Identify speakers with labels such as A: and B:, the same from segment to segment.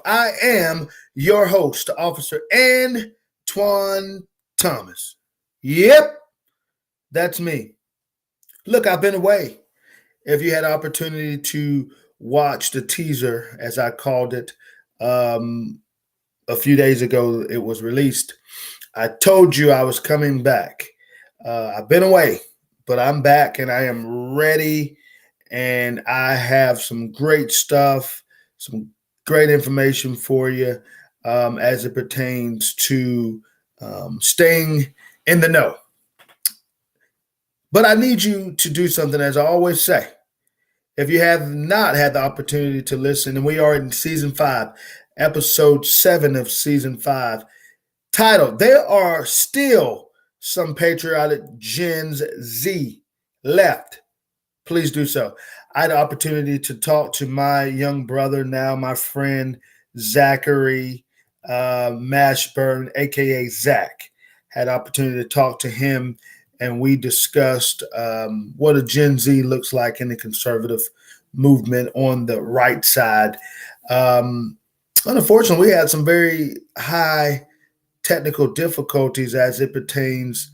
A: I am your host, Officer Antoine Thomas. Yep, that's me. Look, I've been away. If you had opportunity to watch the teaser, as I called it, um, a few days ago, it was released. I told you I was coming back. I've been away, but I'm back and I am ready. And I have some great stuff, some great information for you as it pertains to staying in the know. But I need you to do something, as I always say. If you have not had the opportunity to listen, and we are in season 5, episode 7 of season 5, titled, There Are Still Some Patriotic Gen Z Left. Please do so. I had the opportunity to talk to my young brother, now my friend, Zachary Mashburn, aka Zach. Had the opportunity to talk to him, and we discussed what a Gen Z looks like in the conservative movement on the right side. Unfortunately, we had some very high technical difficulties as it pertains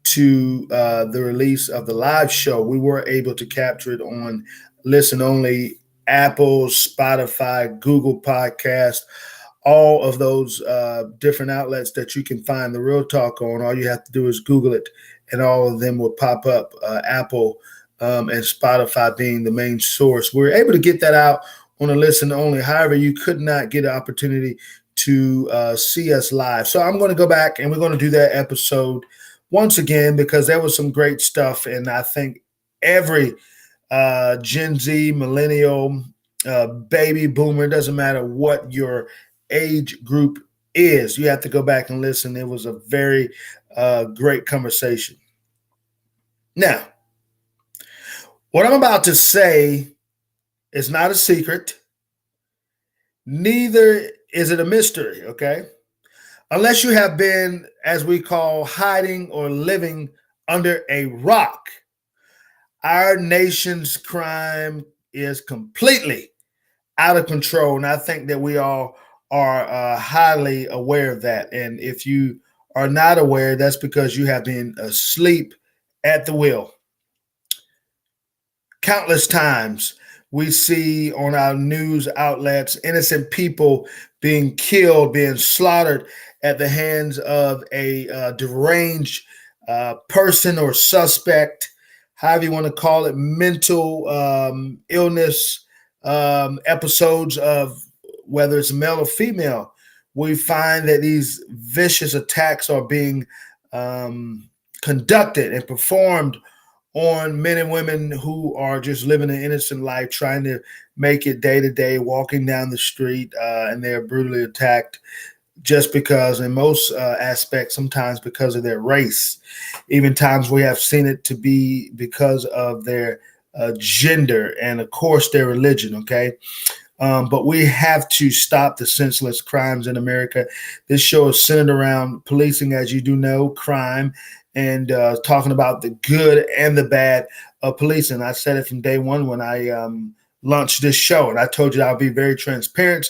A: to the release of the live show. We were able to capture it on listen only, Apple, Spotify, Google Podcast, all of those different outlets that you can find the Real Talk on. All you have to do is Google it, and all of them will pop up. Apple and Spotify being the main source. We were able to get that out on a listen only. However, you could not get an opportunity to see us live. So I'm going to go back and we're going to do that episode once again because there was some great stuff. And I think every Gen Z, millennial, baby boomer, it doesn't matter what your age group is, you have to go back and listen. It was a very great conversation. Now, what I'm about to say is not a secret. Neither is it a mystery, okay? Unless you have been, as we call, hiding or living under a rock, our nation's crime is completely out of control. And I think that we all are highly aware of that. And if you are not aware, that's because you have been asleep at the wheel. Countless times we see on our news outlets innocent people being killed, being slaughtered at the hands of a deranged person or suspect, however you want to call it, mental illness episodes of whether it's male or female. We find that these vicious attacks are being conducted and performed on men and women who are just living an innocent life, trying to make it day to day, walking down the street, and they're brutally attacked just because, in most aspects, sometimes because of their race. Even times we have seen it to be because of their gender and, of course, their religion, okay? But we have to stop the senseless crimes in America. This show is centered around policing, as you do know, crime, and talking about the good and the bad of policing. I said it from day one when I launched this show, and I told you I'll be very transparent.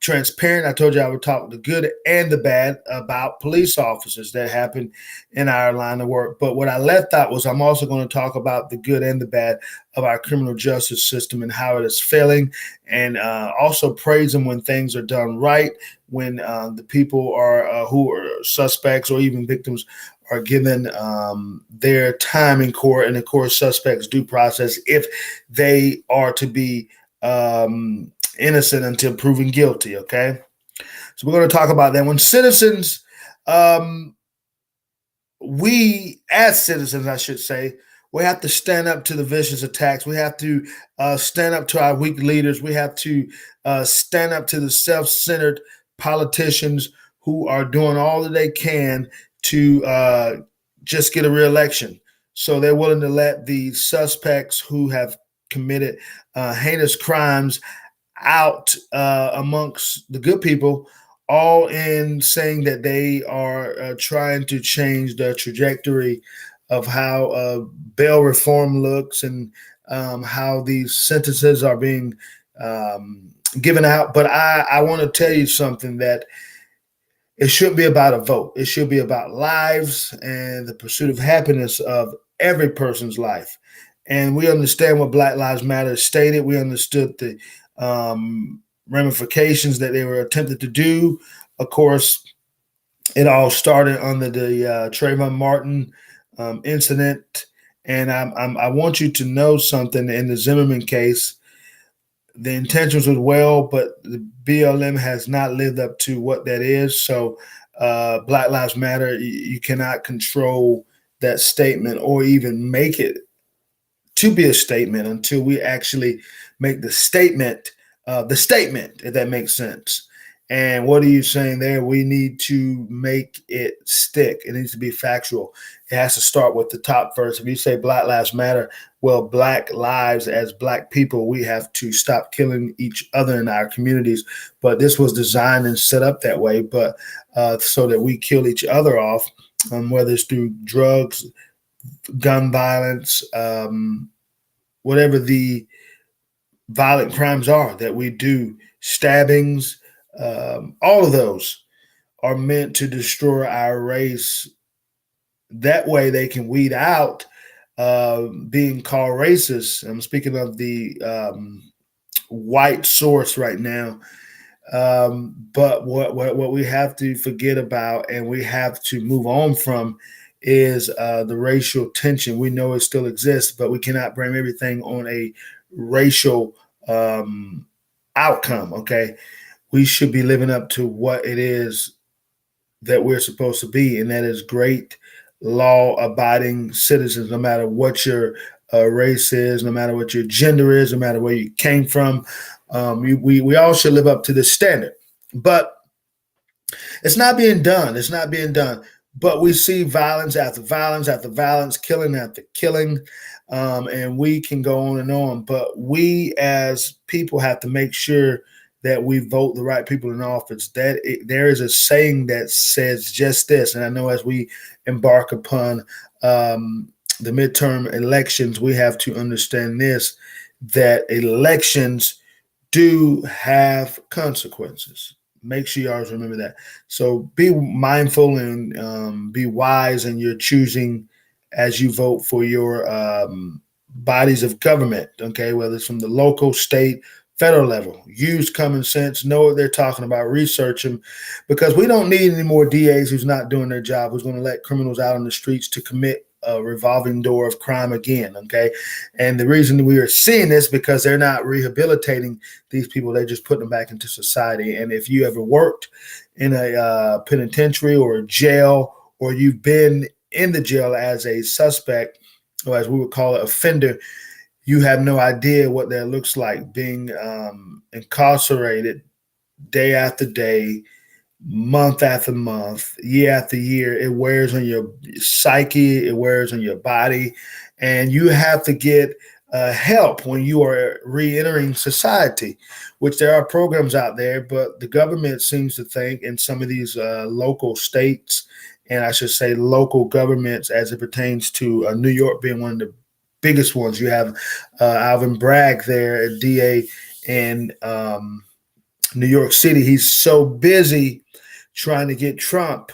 A: I told you I would talk the good and the bad about police officers that happen in our line of work. But what I left out was I'm also going to talk about the good and the bad of our criminal justice system and how it is failing, and also praise them when things are done right, when the people are who are suspects or even victims are given their time in court, and of course suspects due process if they are to be innocent until proven guilty, okay? So we're going to talk about that. When citizens, we as citizens, I should say, we have to stand up to the vicious attacks. We have to stand up to our weak leaders. We have to stand up to the self-centered politicians who are doing all that they can to just get a re-election. So they're willing to let the suspects who have committed heinous crimes out amongst the good people, all in saying that they are trying to change the trajectory of how bail reform looks and how these sentences are being given out. But I want to tell you something, that it should be about a vote. It should be about lives and the pursuit of happiness of every person's life. And we understand what Black Lives Matter stated. We understood the ramifications that they were attempted to do. Of course, it all started under the Trayvon Martin incident. And I want you to know something. In the Zimmerman case, the intentions was well, but the BLM has not lived up to what that is. So, Black Lives Matter, you cannot control that statement or even make it to be a statement until we actually make the statement, if that makes sense. And what are you saying there? We need to make it stick. It needs to be factual. It has to start with the top first. If you say Black Lives Matter, well, Black lives, as Black people, we have to stop killing each other in our communities. But this was designed and set up that way, but so that we kill each other off, whether it's through drugs, gun violence, whatever the violent crimes are that we do, stabbings, all of those are meant to destroy our race. That way they can weed out being called racist. I'm speaking of the white source right now. But what we have to forget about, and we have to move on from, is the racial tension. We know it still exists, but we cannot blame everything on a racial outcome. Okay, we should be living up to what it is that we're supposed to be, and that is great law-abiding citizens, no matter what your race is, no matter what your gender is, no matter where you came from. We all should live up to this standard, but it's not being done. It's not being done. But we see violence after violence after violence, killing after killing, and we can go on and on. But we as people have to make sure that we vote the right people in office. There is a saying that says just this, and I know as we embark upon the midterm elections, we have to understand this, that elections do have consequences. Make sure you always remember that. So be mindful and be wise in your choosing as you vote for your bodies of government, okay, whether it's from the local, state, federal level. Use common sense, know what they're talking about, research them, because we don't need any more DAs who's not doing their job, who's going to let criminals out on the streets to commit a revolving door of crime again, okay? And the reason we are seeing this because they're not rehabilitating these people, they're just putting them back into society. And if you ever worked in a penitentiary or a jail, or you've been in the jail as a suspect, or as we would call it, offender, you have no idea what that looks like, being incarcerated day after day, month after month, year after year. It wears on your psyche, it wears on your body, and you have to get help when you are re-entering society, which there are programs out there, but the government seems to think in some of these local states, and I should say local governments as it pertains to New York being one of the biggest ones. You have Alvin Bragg there, DA in New York City. He's so busy trying to get Trump,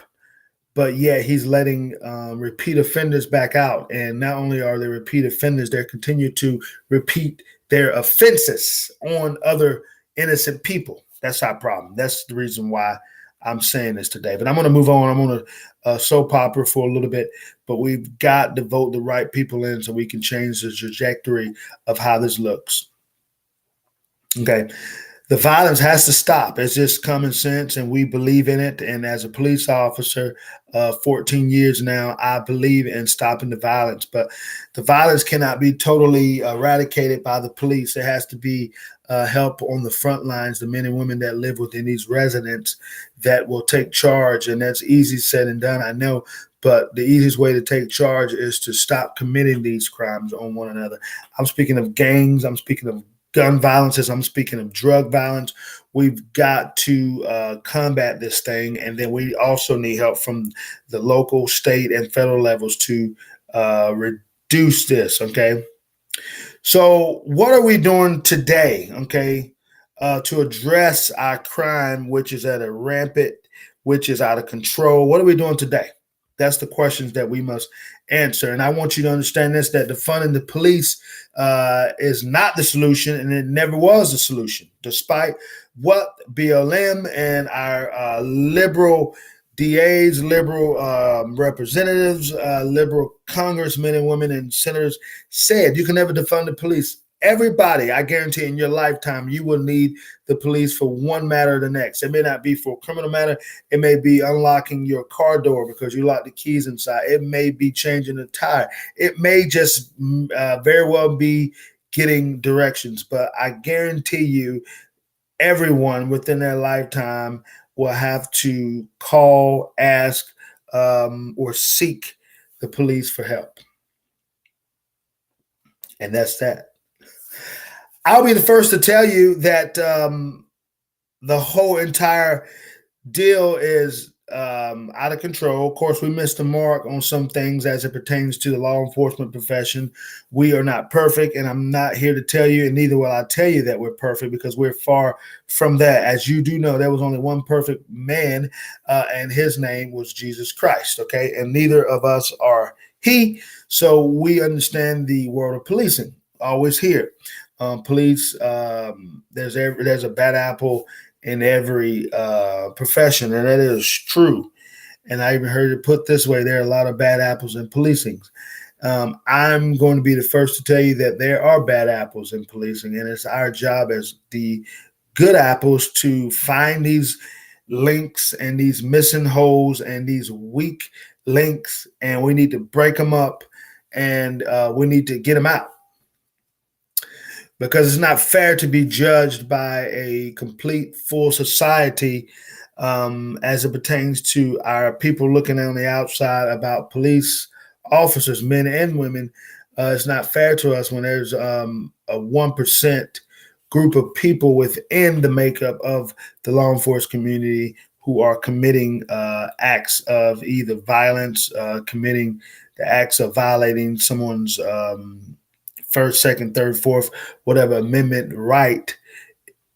A: but yeah, he's letting repeat offenders back out. And not only are they repeat offenders, they continue to repeat their offenses on other innocent people. That's our problem. That's the reason why I'm saying this today. But I'm going to move on. I'm going to soap opera for a little bit, but we've got to vote the right people in so we can change the trajectory of how this looks. Okay. The violence has to stop. It's just common sense, and we believe in it. And as a police officer, 14 years now, I believe in stopping the violence. But the violence cannot be totally eradicated by the police. There has to be help on the front lines, the men and women that live within these residents that will take charge. And that's easy said and done, I know. But the easiest way to take charge is to stop committing these crimes on one another. I'm speaking of gangs. I'm speaking of gun violences. I'm speaking of drug violence. We've got to combat this thing. And then we also need help from the local, state, and federal levels to reduce this, okay? So what are we doing today, okay? to address our crime, which is at a rampant, which is out of control. What are we doing today? That's the questions that we must answer. And I want you to understand this, that defunding the police is not the solution, and it never was the solution, despite what BLM and our liberal DAs, liberal representatives, liberal congressmen and women and senators said. You can never defund the police. Everybody, I guarantee, in your lifetime, you will need the police for one matter or the next. It may not be for a criminal matter. It may be unlocking your car door because you locked the keys inside. It may be changing the tire. It may just very well be getting directions. But I guarantee you, everyone within their lifetime will have to call, ask, or seek the police for help. And that's that. I'll be the first to tell you that the whole entire deal is out of control. Of course, we missed the mark on some things as it pertains to the law enforcement profession. We are not perfect, and I'm not here to tell you, and neither will I tell you that we're perfect, because we're far from that. As you do know, there was only one perfect man, and his name was Jesus Christ, okay? And neither of us are he, so we understand the world of policing. Always here. Police, there's a bad apple in every profession, and that is true. And I even heard it put this way: there are a lot of bad apples in policing. I'm going to be the first to tell you that there are bad apples in policing, and it's our job as the good apples to find these links and these missing holes and these weak links, and we need to break them up, and we need to get them out. Because it's not fair to be judged by a complete full society as it pertains to our people looking on the outside about police officers, men and women. It's not fair to us when there's a 1% group of people within the makeup of the law enforcement community who are committing acts of either violence, committing the acts of violating someone's first, second, third, fourth, whatever amendment right.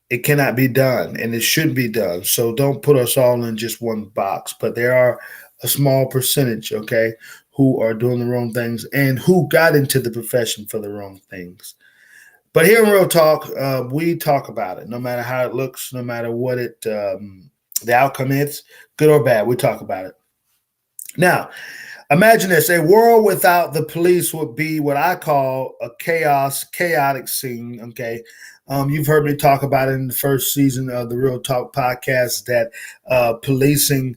A: It cannot be done, and it should be done. So don't put us all in just one box. But there are a small percentage, okay, who are doing the wrong things and who got into the profession for the wrong things. But here in Real Talk, we talk about it, no matter how it looks, no matter what the outcome is, good or bad. We talk about it. Now, imagine this: a world without the police would be what I call a chaotic scene. Okay. You've heard me talk about it in the first season of the Real Talk podcast that policing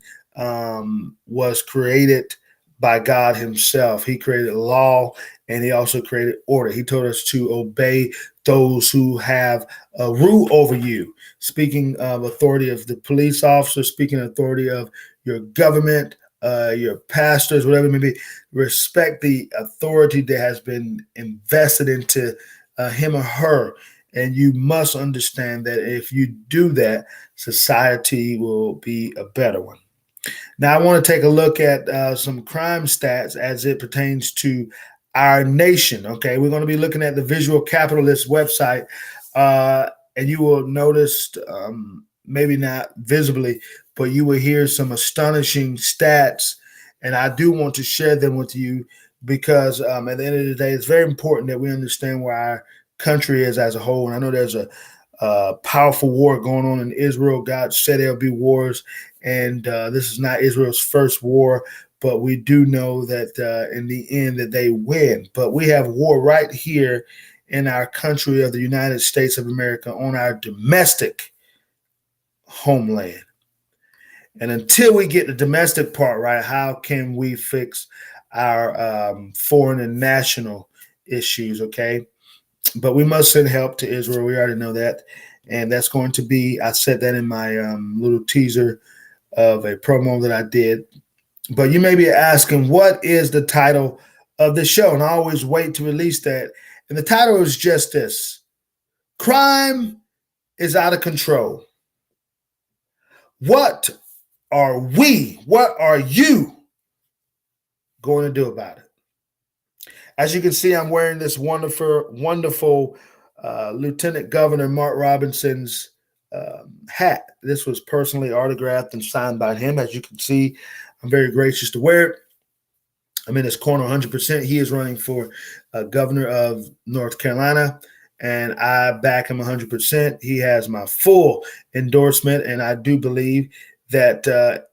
A: was created by God himself. He created law, and he also created order. He told us to obey those who have a rule over you. Speaking of authority of the police officer, speaking of authority of your government, your pastors, whatever it may be, respect the authority that has been invested into him or her. And you must understand that if you do that, society will be a better one. Now, I want to take a look at some crime stats as it pertains to our nation. Okay, we're going to be looking at the Visual Capitalist website, and you will notice, maybe not visibly, but you will hear some astonishing stats, and I do want to share them with you because at the end of the day, it's very important that we understand where our country is as a whole. And I know there's a powerful war going on in Israel. God said there'll be wars, and this is not Israel's first war, but we do know that in the end that they win. But we have war right here in our country of the United States of America on our domestic homeland. And until we get the domestic part right, how can we fix our foreign and national issues, okay? But we must send help to Israel. We already know that. And that's going to be, I said that in my little teaser of a promo that I did. But you may be asking, what is the title of the show? And I always wait to release that. And the title is just this: Crime is out of control. What are you going to do about it? As you can see, I'm wearing this wonderful Lieutenant Governor Mark Robinson's hat. This was personally autographed and signed by him. As you can see, I'm very gracious to wear it. I'm in his corner 100%. He is running for governor of North Carolina, and I back him 100%. He has my full endorsement, and I do believe that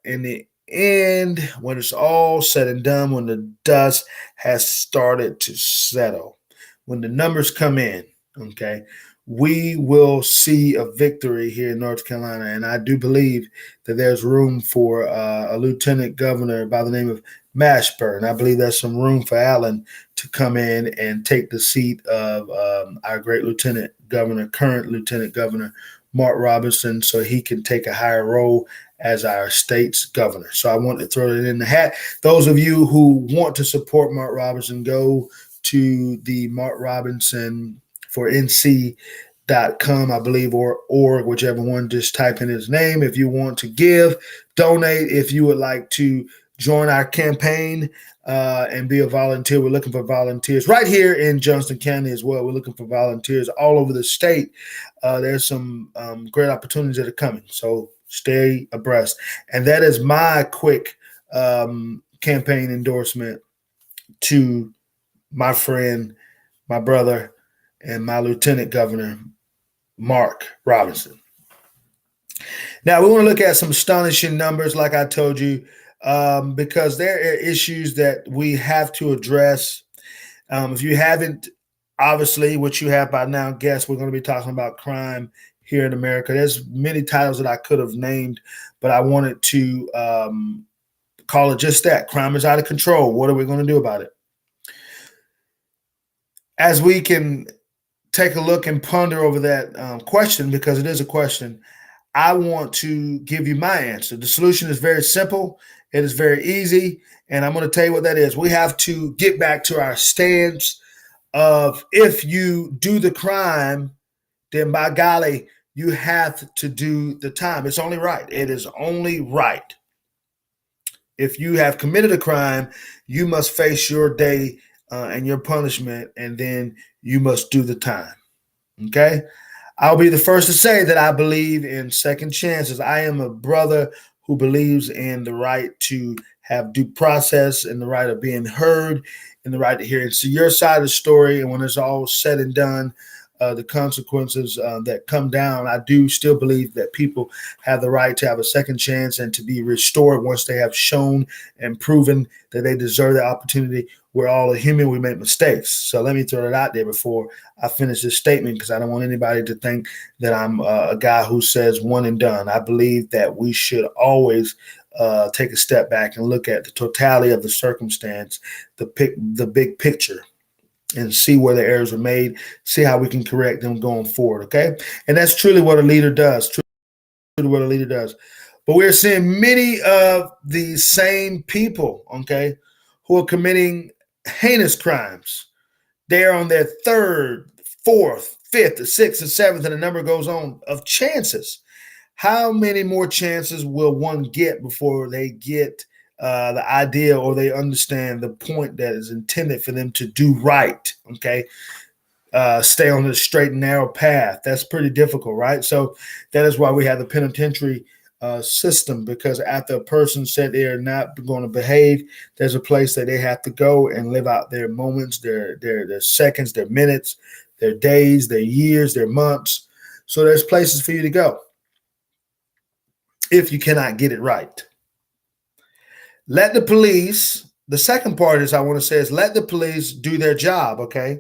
A: in the end, when it's all said and done, when the dust has started to settle, when the numbers come in, okay, we will see a victory here in North Carolina. And I do believe that there's room for a lieutenant governor by the name of Mashburn. I believe there's some room for Allen to come in and take the seat of our great lieutenant governor, current lieutenant governor, Mark Robinson, so he can take a higher role as our state's governor. So I want to throw it in the hat. Those of you who want to support Mark Robinson, go to the Mark Robinson for NC.com, I believe, or org, whichever one. Just type in his name if you want to give, donate. If you would like to join our campaign and be a volunteer, we're looking for volunteers right here in Johnston County as well. We're looking for volunteers all over the state. There's some great opportunities that are coming, so stay abreast. And that is my quick campaign endorsement to my friend, my brother, and my lieutenant governor, Mark Robinson. Now, we want to look at some astonishing numbers, like I told you, because there are issues that we have to address. If you haven't, obviously, what you have by now guessed, we're going to be talking about crime here in America. There's many titles that I could have named, but I wanted to call it just that. Crime is out of control. What are we going to do about it? As we can take a look and ponder over that question, because it is a question, I want to give you my answer. The solution is very simple. It is very easy, and I'm going to tell you what that is. We have to get back to our stance of, if you do the crime, then by golly, you have to do the time. It's only right. It is only right. If you have committed a crime, you must face your day and your punishment, and then you must do the time. Okay? I'll be the first to say that I believe in second chances. I am a brother who believes in the right to have due process and the right of being heard and the right to hear and see your side of the story. And when it's all said and done, the consequences that come down, I do still believe that people have the right to have a second chance and to be restored once they have shown and proven that they deserve the opportunity. We're all a human. We make mistakes. So let me throw that out there before I finish this statement, because I don't want anybody to think that I'm a guy who says one and done. I believe that we should always take a step back and look at the totality of the circumstance, the big picture, and see where the errors are made, see how we can correct them going forward, okay? And that's truly what a leader does, truly what a leader does. But we're seeing many of these same people, okay, who are committing heinous crimes. They're on their third, fourth, fifth, sixth, and seventh, and the number goes on, of chances. How many more chances will one get before they get the idea, or they understand the point that is intended for them to do right, okay? Stay on the straight and narrow path. That's pretty difficult, right? So that is why we have the penitentiary system, because after a person said they are not going to behave, there's a place that they have to go and live out their moments, their seconds, their minutes, their days, their years, their months. So there's places for you to go if you cannot get it right. Let the police, the second part is I want to say is let the police do their job, okay?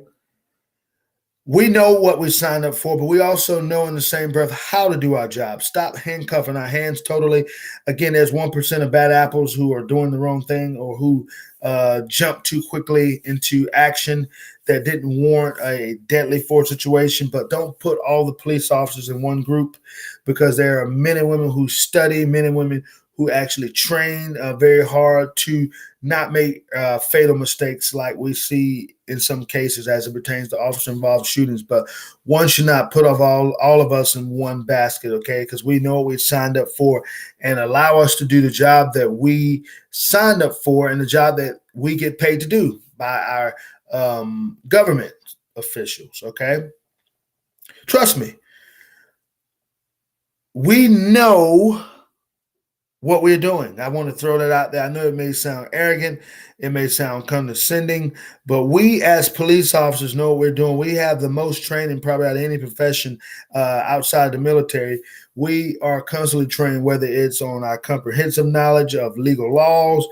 A: We know what we signed up for, but we also know in the same breath how to do our job. Stop handcuffing our hands totally. Again, there's 1% of bad apples who are doing the wrong thing, or who jump too quickly into action that didn't warrant a deadly force situation. But don't put all the police officers in one group, because there are men and women who study, men and women who actually train very hard to not make fatal mistakes like we see in some cases as it pertains to officer-involved shootings. But one should not put off all of us in one basket, okay? Because we know what we signed up for, and allow us to do the job that we signed up for and the job that we get paid to do by our government officials, okay? Trust me. we know what we're doing. I want to throw that out there. I know it may sound arrogant, it may sound condescending, but we as police officers know what we're doing. We have the most training probably out of any profession outside the military. We are constantly trained, whether it's on our comprehensive knowledge of legal laws,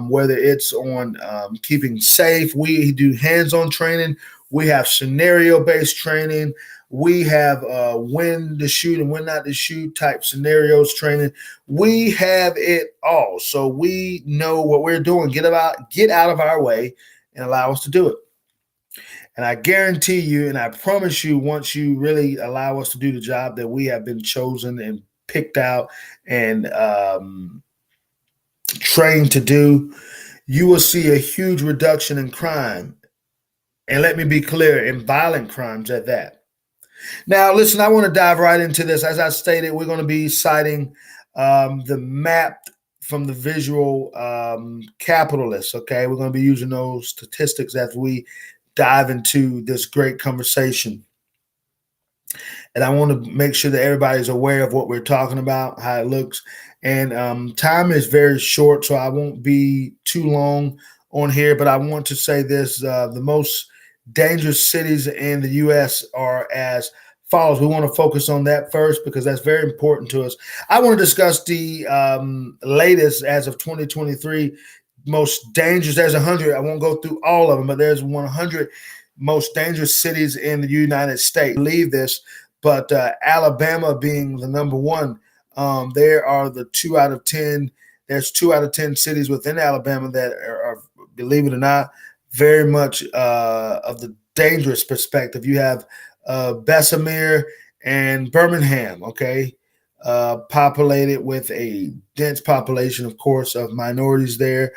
A: whether it's on keeping safe. We do hands-on training. We have scenario-based training. We have when to shoot and when not to shoot type scenarios training. We have it all. So we know what we're doing. Get out of our way and allow us to do it. And I guarantee you, and I promise you, once you really allow us to do the job that we have been chosen and picked out and trained to do, you will see a huge reduction in crime. And let me be clear, in violent crimes at that. Now, listen, I want to dive right into this. As I stated, we're going to be citing the map from the visual capitalists. Okay, we're going to be using those statistics as we dive into this great conversation. And I want to make sure that everybody's aware of what we're talking about, how it looks. And time is very short, so I won't be too long on here. But I want to say this: the most dangerous cities in the U.S. are as follows. We want to focus on that first because that's very important to us. I want to discuss the latest as of 2023 most dangerous. There's 100. I won't go through all of them, but there's 100 most dangerous cities in the United States. I believe this, but Alabama being the number one. There are the 2 out of 10. There's 2 out of 10 cities within Alabama that are believe it or not, very much of the dangerous perspective. You have Bessemer and Birmingham, okay, populated with a dense population, of course, of minorities there.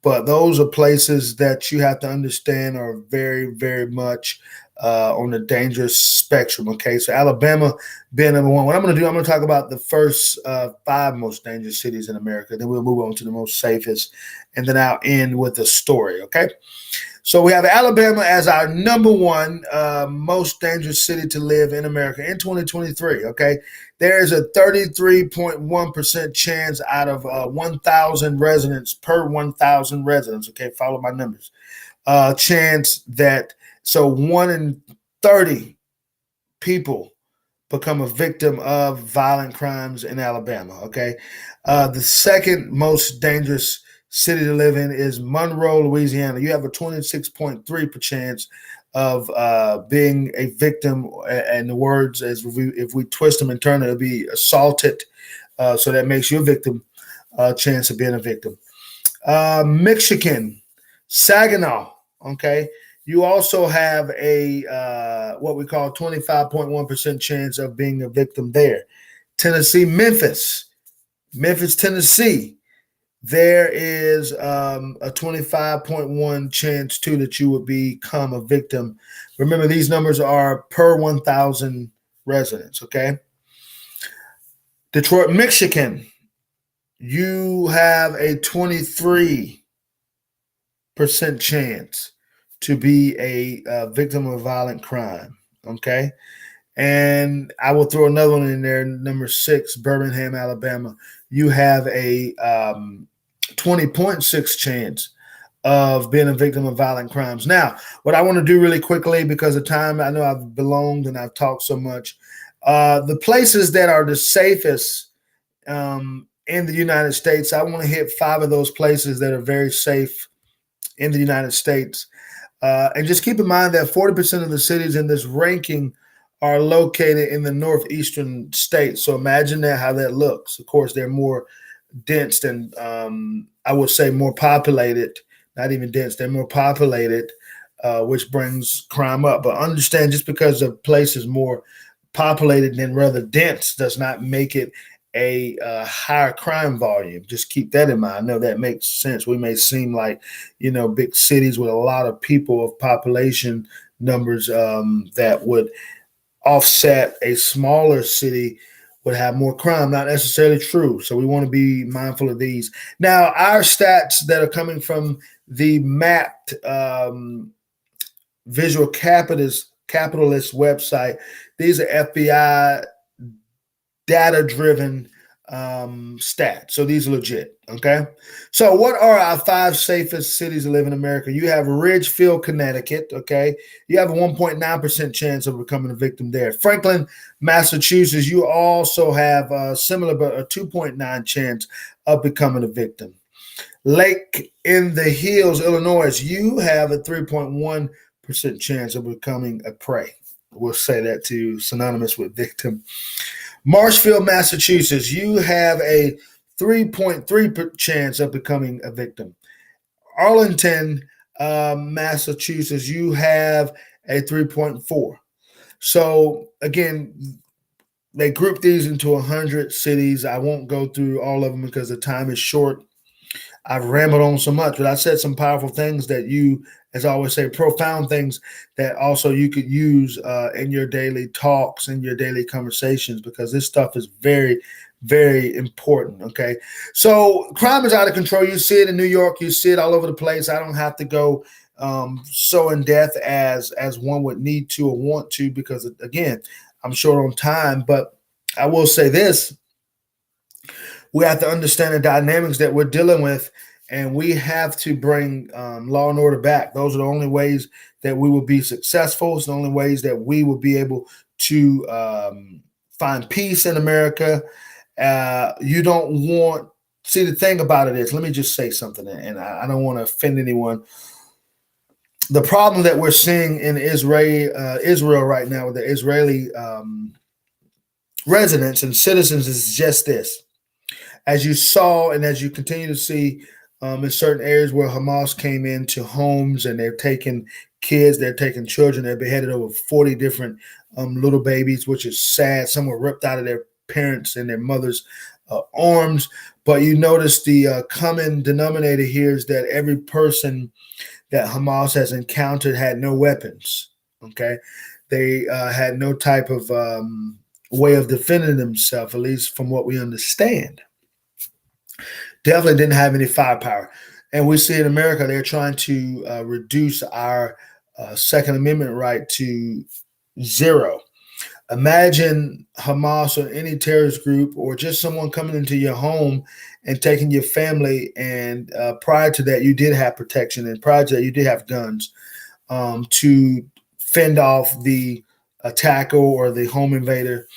A: But those are places that you have to understand are very, very much on the dangerous spectrum, okay? So Alabama being number one. What I'm going to do, I'm going to talk about the first 5 most dangerous cities in America. Then we'll move on to the most safest. And then I'll end with a story, okay? So we have Alabama as our number one most dangerous city to live in America in 2023, okay? There is a 33.1% chance out of 1,000 residents per 1,000 residents, okay? Follow my numbers. Chance that, so 1 in 30 people become a victim of violent crimes in Alabama, okay? The second most dangerous city to live in is Monroe, Louisiana. You have a 26.3% chance of being a victim, and the words, as if we twist them and turn it, it'll be assaulted. So that makes you a victim, chance of being a victim. Michigan, Saginaw, okay? You also have a what we call 25.1% chance of being a victim there. Tennessee, Memphis, Tennessee. There is a 25.1 chance too that you would become a victim. Remember, these numbers are per 1,000 residents, okay? Detroit, Michigan, you have a 23% chance to be a victim of violent crime, okay? And I will throw another one in there, number 6, Birmingham, Alabama. You have a 20.6 chance of being a victim of violent crimes. Now, what I want to do really quickly, because of time, I know I've belonged and I've talked so much. The places that are the safest in the United States, I want to hit 5 of those places that are very safe in the United States. And just keep in mind that 40% of the cities in this ranking are located in the northeastern states. So imagine that, how that looks. Of course, they're more dense and I would say more populated, not even dense, they're more populated, which brings crime up. But understand, just because a place is more populated than rather dense does not make it a higher crime volume. Just keep that in mind. I know that makes sense. We may seem like, big cities with a lot of people of population numbers that would offset a smaller city would have more crime. Not necessarily true. So we want to be mindful of these. Now, our stats that are coming from the mapped visual capitalist website, these are FBI data-driven stats. So these are legit. Okay. So what are our 5 safest cities to live in America? You have Ridgefield, Connecticut. Okay. You have a 1.9% chance of becoming a victim there. Franklin, Massachusetts. You also have a similar, but a 2.9 chance of becoming a victim. Lake in the Hills, Illinois. You have a 3.1% chance of becoming a prey. We'll say that to synonymous with victim. Marshfield, Massachusetts, you have a 3.3% chance of becoming a victim. Arlington, Massachusetts, you have a 3.4. So again, they group these into 100 cities. I won't go through all of them because the time is short. I've rambled on so much, but I said some powerful things that you, as I always say, profound things that also you could use in your daily talks, in your daily conversations, because this stuff is very, very important. Okay. So crime is out of control. You see it in New York. You see it all over the place. I don't have to go so in depth as one would need to or want to, because again, I'm short on time, but I will say this. We have to understand the dynamics that we're dealing with, and we have to bring law and order back. Those are the only ways that we will be successful. It's the only ways that we will be able to find peace in America. You don't want, see, the thing about it is, let me just say something, and I don't want to offend anyone. The problem that we're seeing in Israel right now with the Israeli residents and citizens is just this. As you saw and as you continue to see in certain areas where Hamas came into homes and they're taking kids, they're taking children, they're beheaded over 40 different little babies, which is sad. Some were ripped out of their parents and their mothers' arms. But you notice the common denominator here is that every person that Hamas has encountered had no weapons. Okay. They had no type of way of defending themselves, at least from what we understand. Definitely didn't have any firepower. And we see in America, they're trying to reduce our Second Amendment right to zero. Imagine Hamas or any terrorist group or just someone coming into your home and taking your family. And prior to that, you did have protection. And prior to that, you did have guns to fend off the attacker or the home invader.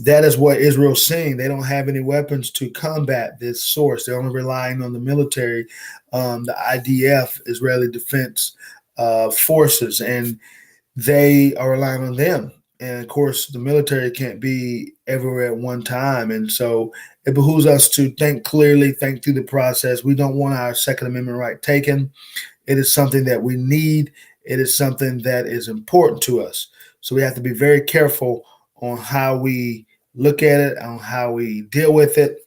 A: That is what Israel's seeing. They don't have any weapons to combat this source. They're only relying on the military, the IDF, Israeli Defense Forces, and they are relying on them. And of course, the military can't be everywhere at one time. And so it behooves us to think clearly, think through the process. We don't want our Second Amendment right taken. It is something that we need. It is something that is important to us. So we have to be very careful on how we look at it, on how we deal with it.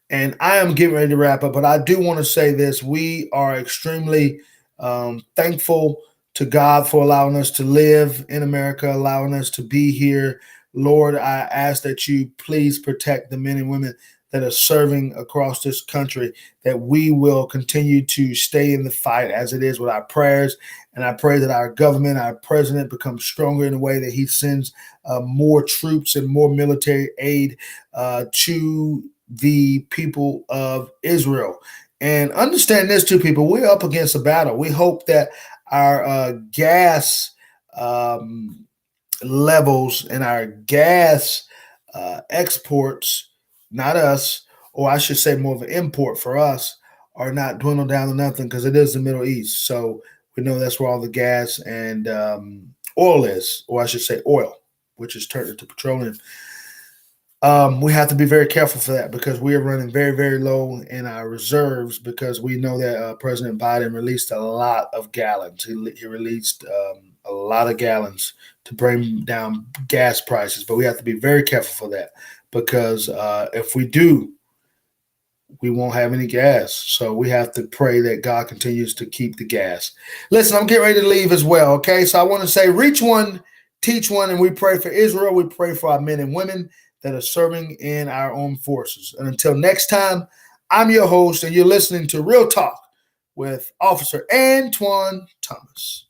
A: And I am getting ready to wrap up, but I do want to say this. We are extremely thankful to God for allowing us to live in America, allowing us to be here. Lord, I ask that you please protect the men and women that are serving across this country, that we will continue to stay in the fight as it is with our prayers. And I pray that our government, our president becomes stronger in a way that he sends more troops and more military aid to the people of Israel. And understand this too, people, we're up against a battle. We hope that our gas levels and our gas exports, not us, or I should say more of an import for us, are not dwindled down to nothing, because it is the Middle East. So we know that's where all the gas and oil is, or I should say oil, which is turned into petroleum. We have to be very careful for that, because we are running very, very low in our reserves, because we know that President Biden released a lot of gallons. He released a lot of gallons to bring down gas prices, but we have to be very careful for that, because if we do, we won't have any gas. So we have to pray that God continues to keep the gas. Listen, I'm getting ready to leave as well, okay? So I want to say, reach one, teach one, and we pray for Israel. We pray for our men and women that are serving in our armed forces. And until next time, I'm your host, and you're listening to Real Talk with Officer Antoine Thomas.